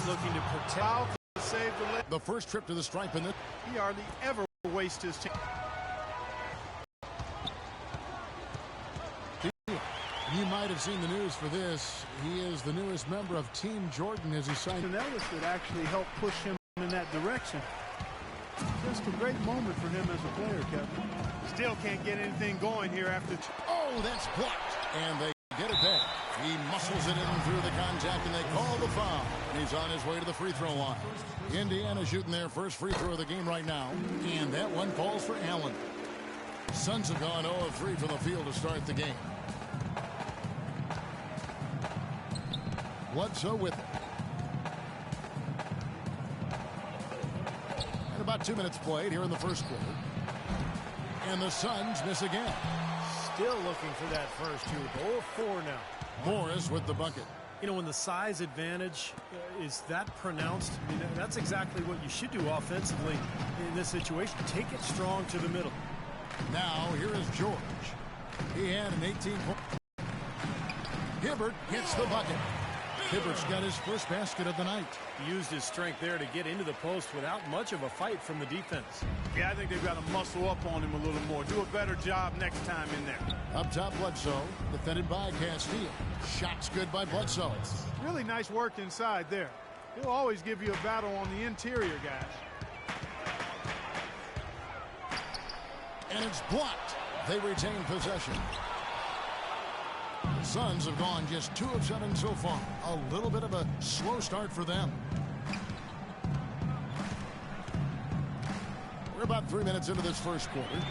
looking to protect. Save the first trip to the stripe in this. He hardly ever wastes his chance. You might have seen the news for this. He is the newest member of Team Jordan as he signed. And Ellis would actually help push him in that direction. Just a great moment for him as a player, Kevin. Still can't get anything going here after. Oh, that's blocked. And they get it back. He muscles it in through the contact, and they call the foul. He's on his way to the free throw line. Indiana shooting their first free throw of the game right now. And that one falls for Allen. Suns have gone 0 of 3 from the field to start the game. Bledsoe with it. And about 2 minutes played here in the first quarter. And the Suns miss again. Still looking for that first two. 0 of 4 now. Morris with the bucket. You know, when the size advantage is that pronounced, I mean, that's exactly what you should do offensively in this situation. Take it strong to the middle. Now, here is George. He had an 18-point. Hibbert gets the bucket. Hibbert's got his first basket of the night. He used his strength there to get into the post without much of a fight from the defense. Yeah, I think they've got to muscle up on him a little more. Do a better job next time in there. Up top, Bledsoe, defended by Castile. Shots good by Bledsoe. Really nice work inside there. He'll always give you a battle on the interior, guys. And it's blocked. They retain possession. The Suns have gone just 2 of 7 so far. A little bit of a slow start for them. We're about 3 minutes into this first quarter.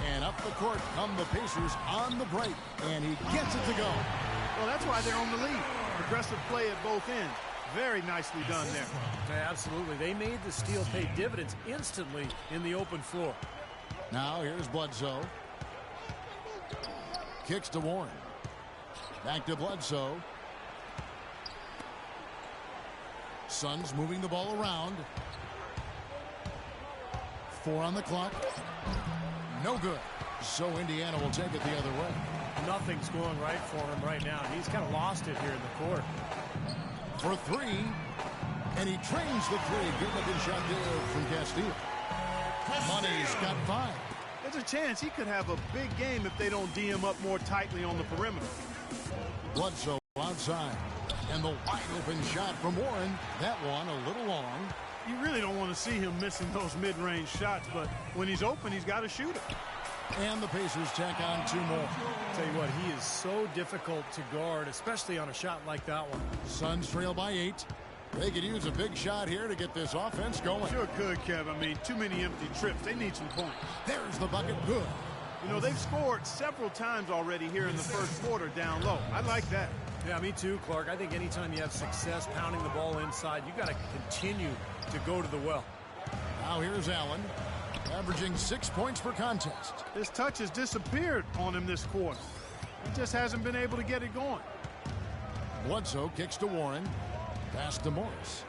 And up the court come the Pacers on the break. And he gets it to go. Well, that's why they're on the lead. Aggressive play at both ends. Very nicely done there. Yeah, absolutely. They made the steal pay dividends instantly in the open floor. Now here's Bledsoe. Kicks to Warren. Back to Bledsoe. Suns moving the ball around. 4 on the clock. No good. So Indiana will take it the other way. Nothing's going right for him right now. He's kind of lost it here in the court. For 3. And he trains the 3. Good looking shot there from Castile. Money's got 5. There's a chance he could have a big game if they don't D him up more tightly on the perimeter. Bledsoe outside. And the wide open shot from Warren. That one a little long. You really don't want to see him missing those mid-range shots, but when he's open, he's got to shoot it. And the Pacers tack on 2 more. Tell you what, he is so difficult to guard, especially on a shot like that one. Suns trail by 8. They could use a big shot here to get this offense going. Sure could, Kev. I mean, too many empty trips. They need some points. There's the bucket. Good. You know, they've scored several times already here in the first quarter down low. I like that. Yeah, me too, Clark. I think anytime you have success pounding the ball inside, you got to continue to go to the well. Now here's Allen, averaging 6 points per contest. His touch has disappeared on him this quarter. He just hasn't been able to get it going. Bledsoe kicks to Warren. Pass to Morris.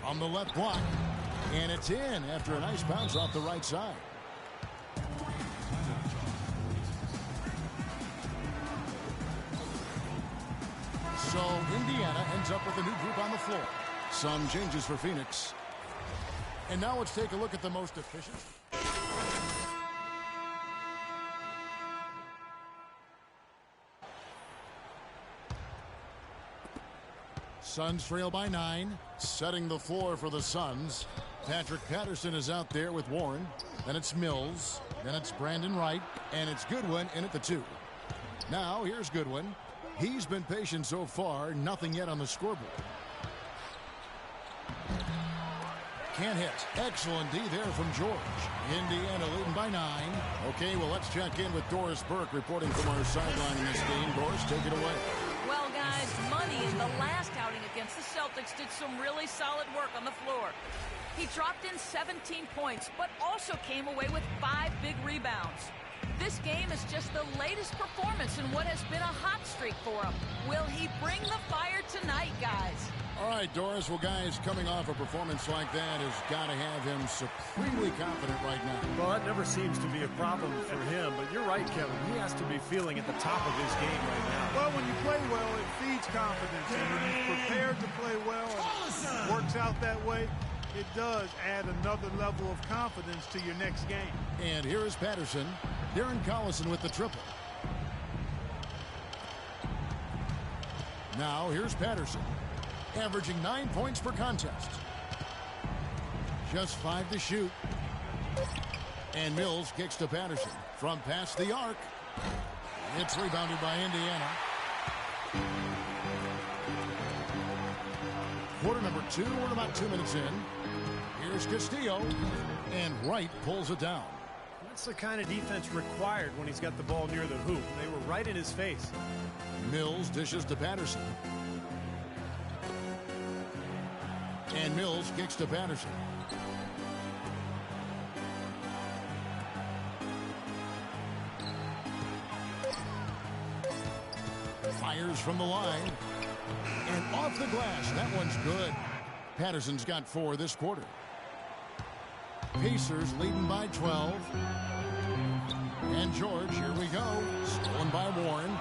From the left block. And it's in after a nice bounce off the right side. So Indiana ends up with a new group on the floor. Some changes for Phoenix. And now let's take a look at the most efficient. Suns trail by 9, setting the floor for the Suns. Patrick Patterson is out there with Warren. Then it's Mills. Then it's Brandon Wright. And it's Goodwin in at the 2. Now here's Goodwin. He's been patient so far. Nothing yet on the scoreboard. Can't hit. Excellent D there from George. Indiana leading by 9. Okay, well, let's check in with Doris Burke reporting from our sideline in this game. Doris, take it away. Well, guys, Money in the last outing against the Celtics did some really solid work on the floor. He dropped in 17 points, but also came away with 5 big rebounds. This game is just the latest performance in what has been a hot streak for him. Will he bring the fire tonight, guys? All right, Doris. Well, guys, coming off a performance like that has got to have him supremely confident right now. Well, that never seems to be a problem for him, but you're right, Kevin. He has to be feeling at the top of his game right now. Well, when play well, it feeds confidence. And when you're prepared to play well and it works out that way, it does add another level of confidence to your next game. And here is Patterson. Darren Collison with the triple. Now here's Patterson, averaging 9 points per contest. Just 5 to shoot. And Mills kicks to Patterson from past the arc. It's rebounded by Indiana. Quarter number 2, we're about 2 minutes in. Here's Castillo, and Wright pulls it down. That's the kind of defense required when he's got the ball near the hoop. They were right in his face. Mills dishes to Patterson. And Mills kicks to Patterson. Fires from the line. And off the glass. That one's good. Patterson's got 4 this quarter. Pacers leading by 12. And George, here we go. Stolen by Warren.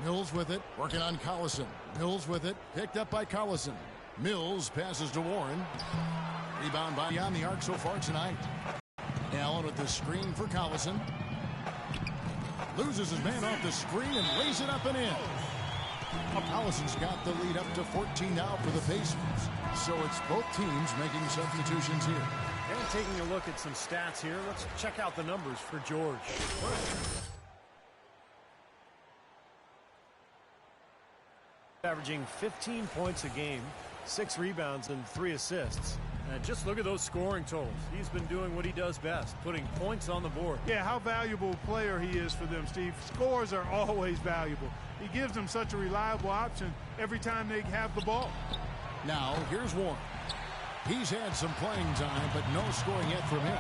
Mills with it, working on Collison. Mills with it, picked up by Collison. Mills passes to Warren. Rebound by beyond the arc so far tonight. Allen with the screen for Collison. Loses his man off the screen and lays it up and in. Collison's got the lead up to 14 now for the Pacers. So it's both teams making substitutions here. And taking a look at some stats here, let's check out the numbers for George. Averaging 15 points a game, 6 rebounds and 3 assists. And just look at those scoring totals. He's been doing what he does best, putting points on the board. Yeah, how valuable a player he is for them, Steve. Scores are always valuable. He gives them such a reliable option every time they have the ball. Now, here's Warren. He's had some playing time, but no scoring yet from him.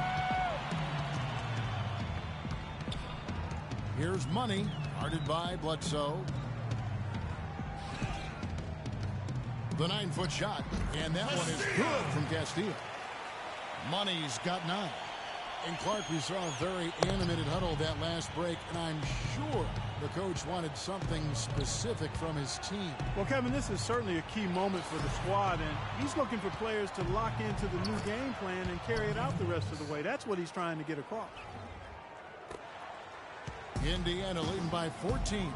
Here's Money, guarded by Bledsoe. The 9-foot shot, and that one is good from Castillo. Money's got 9. And Clark, we saw a very animated huddle that last break, and I'm sure the coach wanted something specific from his team. Well, Kevin, this is certainly a key moment for the squad, and he's looking for players to lock into the new game plan and carry it out the rest of the way. That's what he's trying to get across. Indiana leading by 14.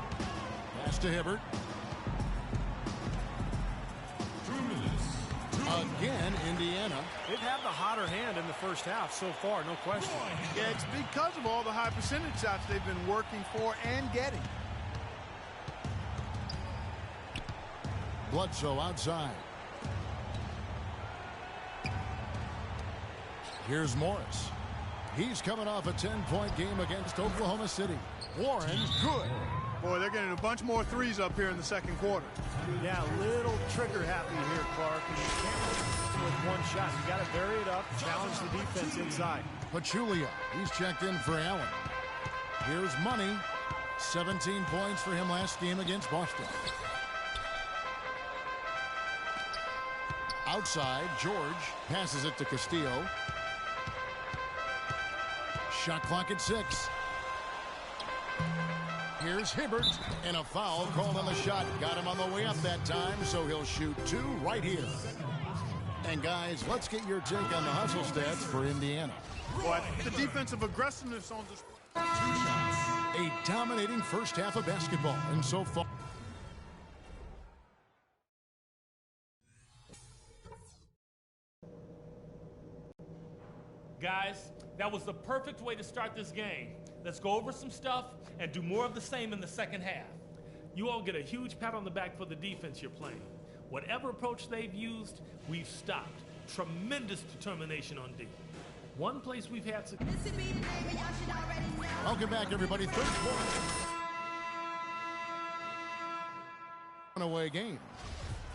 Pass to Hibbert. Again, Indiana. They've had the hotter hand in the first half so far, no question. Yeah, it's because of all the high percentage shots they've been working for and getting. Bledsoe outside. Here's Morris. He's coming off a 10-point game against Oklahoma City. Warren, good. Boy, they're getting a bunch more threes up here in the second quarter. Yeah, a little trigger happy here, Clark. And you can't with one shot. You got to vary it up, challenge the defense inside. Pachulia, he's checked in for Allen. Here's Money. 17 points for him last game against Boston. Outside, George passes it to Castillo. Shot clock at 6. Here's Hibbert, and a foul called on the shot. Got him on the way up that time, so he'll shoot 2 right here. And guys, let's get your take on the hustle stats for Indiana. Boy, the defensive aggressiveness on this. A dominating first half of basketball, and so far. Guys, that was the perfect way to start this game. Let's go over some stuff and do more of the same in the second half. You all get a huge pat on the back for the defense you're playing. Whatever approach they've used, we've stopped. Tremendous determination on D. One place we've had success. Welcome back, everybody. Third quarter. Away game.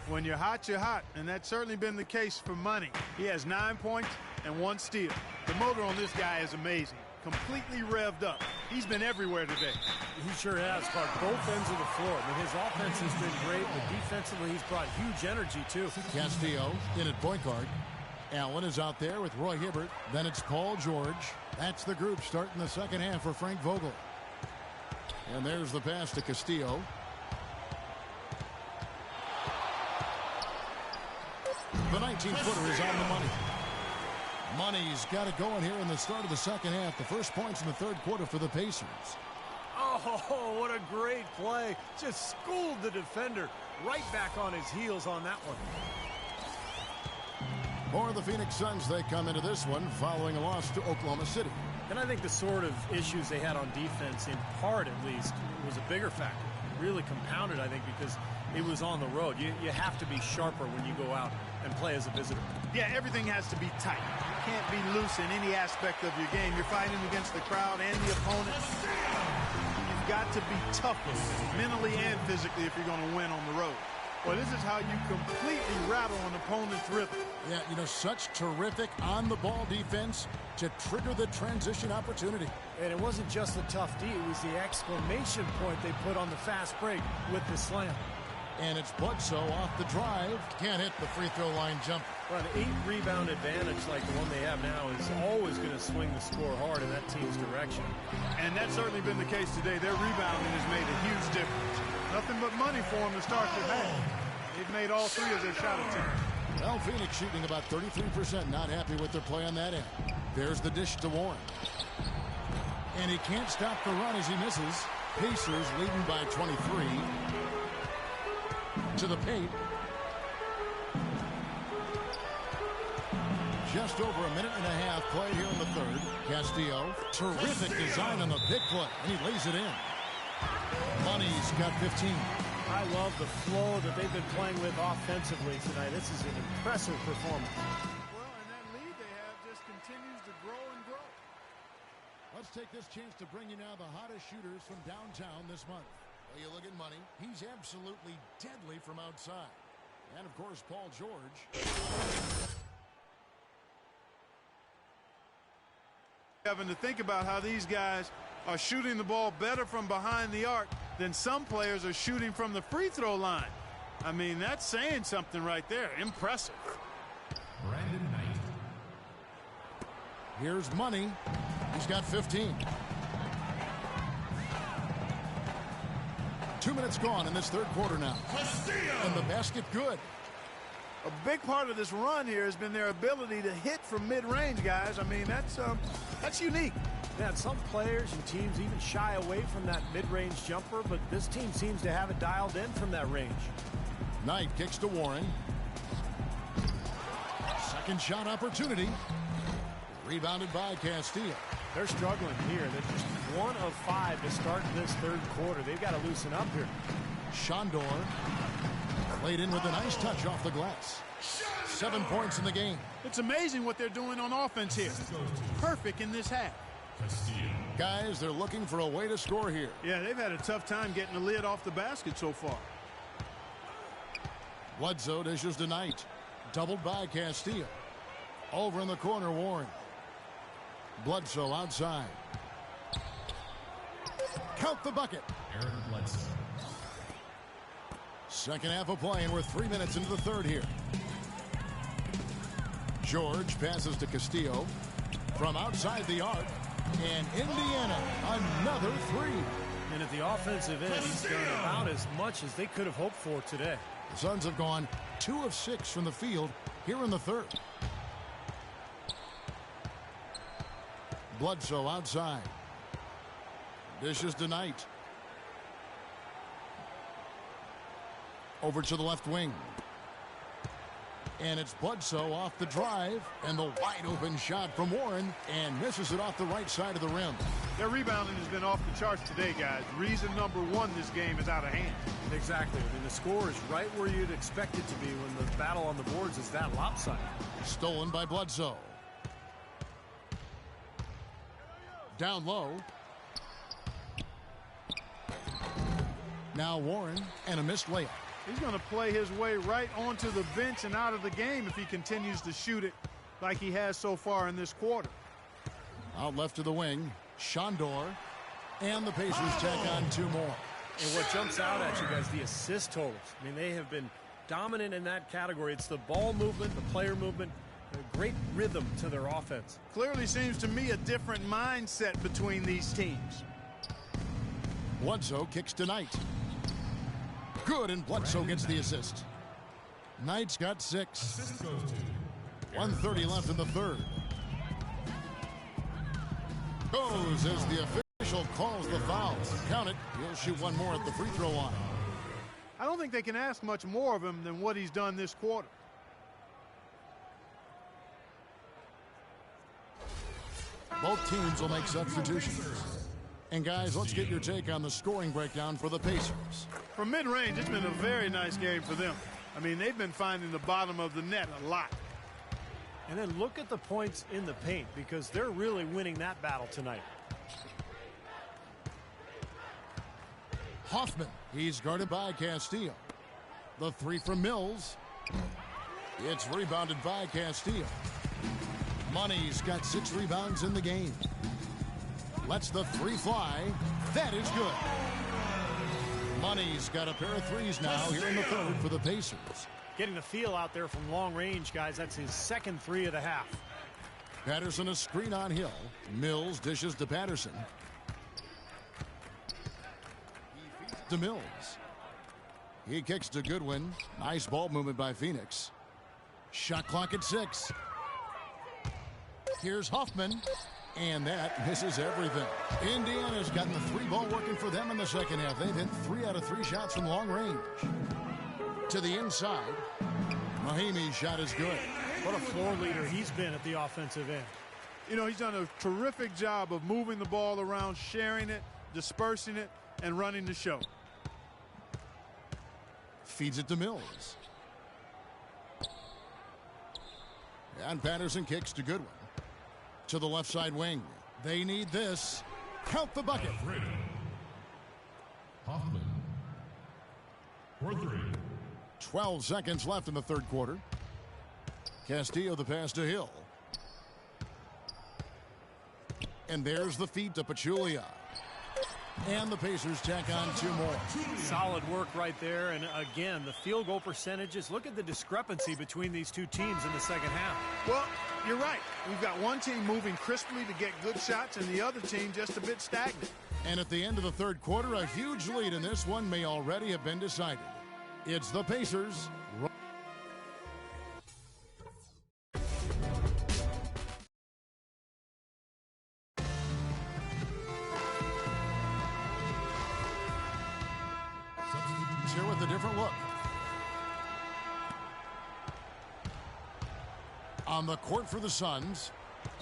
When you're hot, and that's certainly been the case for Money. He has 9 points and 1 steal. The motor on this guy is amazing. Completely revved up. He's been everywhere today. He sure has, Clark. Both ends of the floor. I mean, his offense has been great, but defensively he's brought huge energy, too. Castillo in at point guard. Allen is out there with Roy Hibbert. Then it's Paul George. That's the group starting the second half for Frank Vogel. And there's the pass to Castillo. The 19-footer is on the money. Money's got it going here in the start of the second half. The first points in the third quarter for the Pacers. Oh, what a great play. Just schooled the defender. Right back on his heels on that one. For the Phoenix Suns, they come into this one following a loss to Oklahoma City. And I think the sort of issues they had on defense, in part at least, was a bigger factor. Really compounded, I think, because it was on the road. You have to be sharper when you go out and play as a visitor. Yeah, everything has to be tight. You can't be loose in any aspect of your game. You're fighting against the crowd and the opponent. You've got to be tougher mentally and physically if you're going to win on the road. Well, this is how you completely rattle an opponent's rhythm. Yeah, you know, such terrific on-the-ball defense to trigger the transition opportunity. And it wasn't just the tough D, it was the exclamation point they put on the fast break with the slam. And it's Bledsoe off the drive. Can't hit the free throw line jumper. Well, an 8-rebound advantage like the one they have now is always going to swing the score hard in that team's direction. And that's certainly been the case today. Their rebounding has made a huge difference. Nothing but money for them to start the half. They've made all three of their shot attempts. Well, Phoenix shooting about 33%. Not happy with their play on that end. There's the dish to Warren. And he can't stop the run as he misses. Pacers leading by 23. To the paint. Just over a minute and a half played here in the third. Castillo, terrific design on the pick play, and he lays it in. Money's got 15. I love the flow that they've been playing with offensively tonight. This is an impressive performance. Well, and that lead they have just continues to grow and grow. Let's take this chance to bring you now the hottest shooters from downtown this month. Well, you look at Money. He's absolutely deadly from outside. And, of course, Paul George. Having to think about how these guys are shooting the ball better from behind the arc than some players are shooting from the free throw line. I mean, that's saying something right there. Impressive. Brandon Knight. Here's Money. He's got 15. 2 minutes gone in this third quarter now. And the basket good. A big part of this run here has been their ability to hit from mid-range, guys. I mean, that's unique. Yeah, some players and teams even shy away from that mid-range jumper, but this team seems to have it dialed in from that range. Knight kicks to Warren. Second shot opportunity. Rebounded by Castillo. They're struggling here. They're just 1 of 5 to start this third quarter. They've got to loosen up here. Shondor laid in with a nice touch off the glass. 7 points in the game. It's amazing what they're doing on offense here. Perfect in this half. Guys, they're looking for a way to score here. Yeah, they've had a tough time getting the lid off the basket so far. Bledsoe dishes to Knight. Doubled by Castillo. Over in the corner, Warren. Bledsoe outside. Count the bucket. Aaron Bledsoe. Second half of play, and we're 3 minutes into the third here. George passes to Castillo from outside the arc, and Indiana another three. And at the offensive end, he's done about as much as they could have hoped for today. The Suns have gone 2 of 6 from the field here in the third. Bledsoe outside. Dishes to Knight. Over to the left wing. And it's Bledsoe off the drive. And the wide open shot from Warren. And misses it off the right side of the rim. Their rebounding has been off the charts today, guys. Reason number 1, this game is out of hand. Exactly. I mean, the score is right where you'd expect it to be when the battle on the boards is that lopsided. Stolen by Bledsoe. Down low. Now Warren, and a missed layup. He's going to play his way right onto the bench and out of the game if he continues to shoot it like he has so far in this quarter. Out left to the wing, Shondor, and the Pacers tack on 2 more. And what jumps out at you guys, the assist totals. I mean, they have been dominant in that category. It's the ball movement, the player movement, a great rhythm to their offense. Clearly seems to me a different mindset between these teams. Bledsoe kicks to Knight. Good, and Bledsoe gets the assist. Knight's got 6. Assist goes to 1:30 left in the third. Goes as the official calls the foul. Count it. He'll shoot one more at the free throw line. I don't think they can ask much more of him than what he's done this quarter. Both teams will make substitutions. And guys, let's get your take on the scoring breakdown for the Pacers. From mid-range, it's been a very nice game for them. I mean, they've been finding the bottom of the net a lot. And then look at the points in the paint, because they're really winning that battle tonight. Hoffman, he's guarded by Castillo. The three from Mills. It's rebounded by Castillo. Money's got 6 rebounds in the game. Lets the three fly. That is good. Money's got a pair of threes now here in the third for the Pacers. Getting the feel out there from long range, guys. That's his second 3 of the half. Patterson a screen on Hill. Mills dishes to Patterson. To Mills. He kicks to Goodwin. Nice ball movement by Phoenix. Shot clock at 6. Here's Hoffman. And that misses everything. Indiana's gotten the 3-ball working for them in the second half. They've hit 3 out of 3 shots from long range. To the inside. Mahimi's shot is good. What a floor leader he's been at the offensive end. You know, he's done a terrific job of moving the ball around, sharing it, dispersing it, and running the show. Feeds it to Mills. And Patterson kicks to Goodwin. To the left side wing. They need this. Count the bucket. Hoffman. For 3. 12 seconds left in the third quarter. Castillo the pass to Hill. And there's the feed to Pachulia. And the Pacers tack on 2 more. Solid work right there. And again, the field goal percentages. Look at the discrepancy between these two teams in the second half. Well, you're right. We've got one team moving crisply to get good shots and the other team just a bit stagnant. And at the end of the third quarter, a huge lead in this one may already have been decided. It's the Pacers. Here with a different look. On the court for the Suns,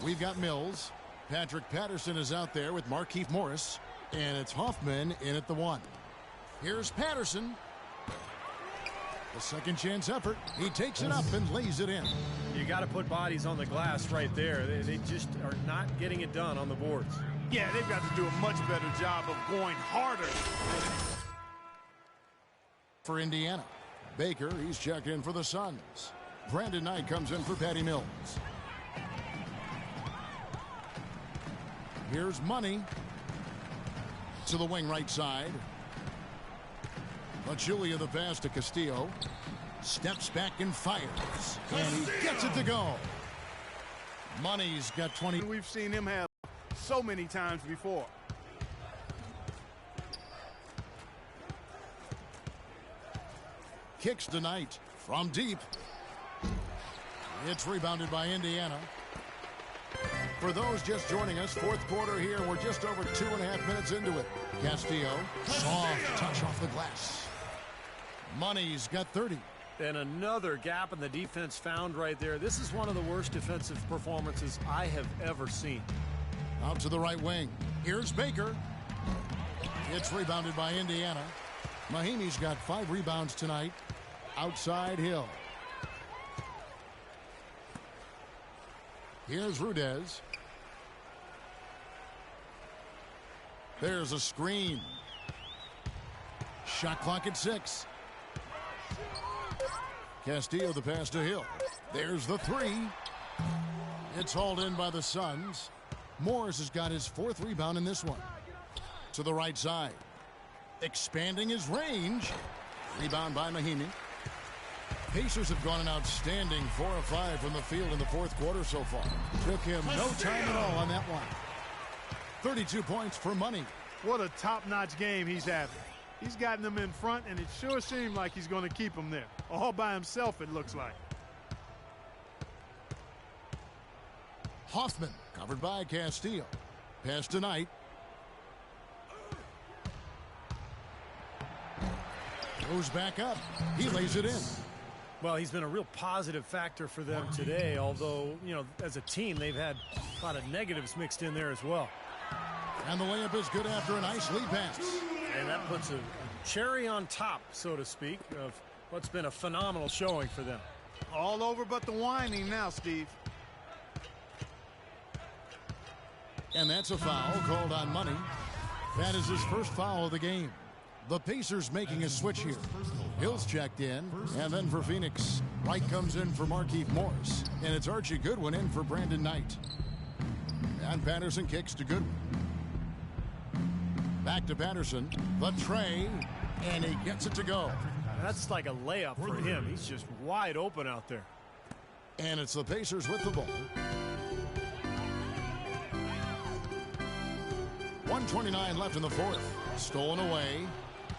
we've got Mills. Patrick Patterson is out there with Markieff Morris. And it's Hoffman in at the 1. Here's Patterson. The second chance effort. He takes it up and lays it in. You got to put bodies on the glass right there. They just are not getting it done on the boards. Yeah, they've got to do a much better job of going harder. For Indiana. Baker, he's checked in for the Suns. Brandon Knight comes in for Patty Mills. Here's Money. To the wing right side. Pachulia the pass to Castillo. Steps back and fires. And he gets it to go. Money's got 20. We've seen him have so many times before. Kicks to Knight from deep. It's rebounded by Indiana. For those just joining us, fourth quarter here. We're just over 2.5 minutes into it. Castillo, soft touch off the glass. Money's got 30. And another gap in the defense found right there. This is one of the worst defensive performances I have ever seen. Out to the right wing. Here's Baker. It's rebounded by Indiana. Mahimi's got 5 rebounds tonight. Outside Hill. Here's Rudez. There's a screen. Shot clock at 6. Castillo the pass to Hill. There's the 3. It's hauled in by the Suns. Morris has got his 4th rebound in this one. To the right side. Expanding his range. Rebound by Mahimi. Pacers have gone an outstanding 4 of 5 from the field in the fourth quarter so far. Took him no time at all on that one. 32 points for Money. What a top-notch game he's having. He's gotten them in front, and it sure seemed like he's going to keep them there. All by himself, it looks like. Hoffman covered by Castillo. Pass to Knight. Goes back up. He lays it in. Well, he's been a real positive factor for them today, although, you know, as a team, they've had a lot of negatives mixed in there as well. And the layup is good after a nice lead pass. And that puts a cherry on top, so to speak, of what's been a phenomenal showing for them. All over but the whining now, Steve. And that's a foul called on Money. That is his first foul of the game. The Pacers making a switch here. Hill's checked in, and then for Phoenix, Wright comes in for Markieff Morris, and it's Archie Goodwin in for Brandon Knight. And Patterson kicks to Goodwin. Back to Patterson, the tray, and he gets it to go. That's like a layup for him. He's just wide open out there. And it's the Pacers with the ball. 1:29 left in the fourth. Stolen away.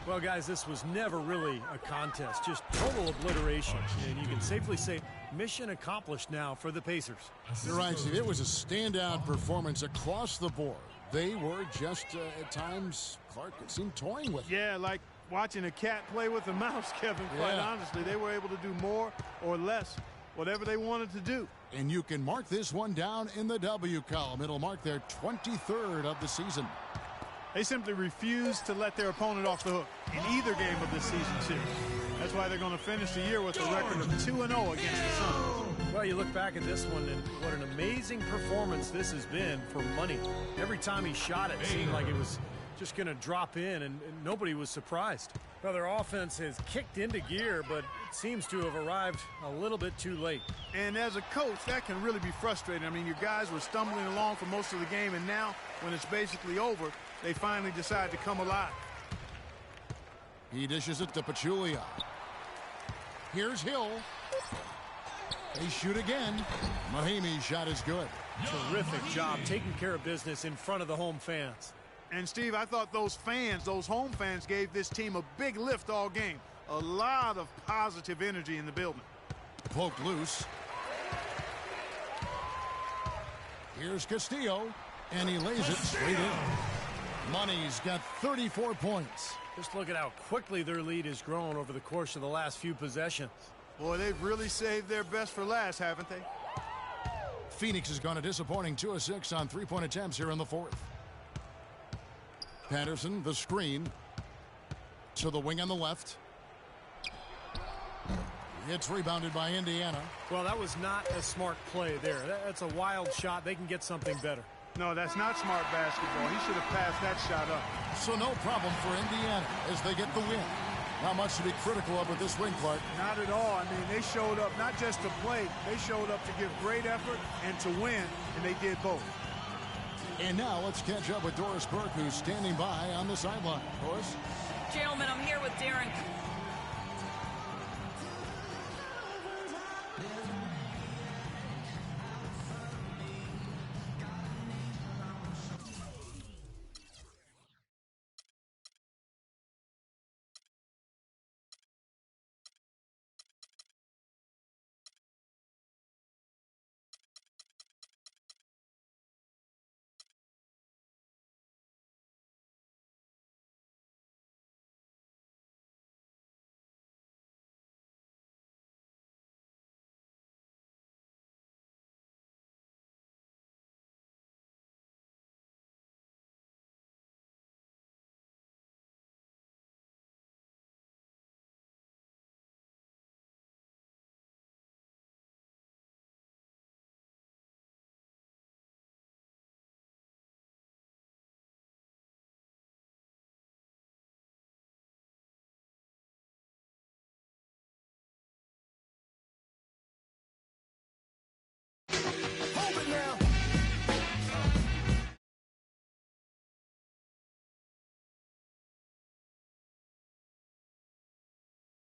Well, guys, this was never really a contest, just total obliteration. And you can safely say mission accomplished now for the Pacers. You're right, Steve. It was a standout performance across the board. They were just, at times, Clark, it seemed toying with it. Yeah, like watching a cat play with a mouse, Kevin, quite honestly. They were able to do more or less, whatever they wanted to do. And you can mark this one down in the W column. It'll mark their 23rd of the season. They simply refuse to let their opponent off the hook in either game of this season series. That's why they're going to finish the year with a record of 2-0 against the Suns. Well, you look back at this one, and what an amazing performance this has been for Money. Every time he shot it seemed like it was just going to drop in, and nobody was surprised. Well, their offense has kicked into gear, but it seems to have arrived a little bit too late. And as a coach, that can really be frustrating. I mean, your guys were stumbling along for most of the game, and now, when it's basically over, they finally decide to come alive. He dishes it to Pachulia. Here's Hill. They shoot again. Mahimi's shot is good. Terrific job taking care of business in front of the home fans. And, Steve, I thought those fans, those home fans, gave this team a big lift all game. A lot of positive energy in the building. Poked loose. Here's Castillo, and he lays it straight in. Money's got 34 points. Just look at how quickly their lead has grown over the course of the last few possessions. Boy, they've really saved their best for last, haven't they? Phoenix has gone a disappointing 2 of 6 on three-point attempts here in the fourth. Patterson, the screen. To the wing on the left. It's rebounded by Indiana. Well, that was not a smart play there. That's a wild shot. They can get something better. No, that's not smart basketball. He should have passed that shot up. So no problem for Indiana as they get the win. Not much to be critical of with this win, Clark. Not at all. I mean, they showed up not just to play. They showed up to give great effort and to win, and they did both. And now let's catch up with Doris Burke, who's standing by on the sideline. Doris? Gentlemen, I'm here with Darren.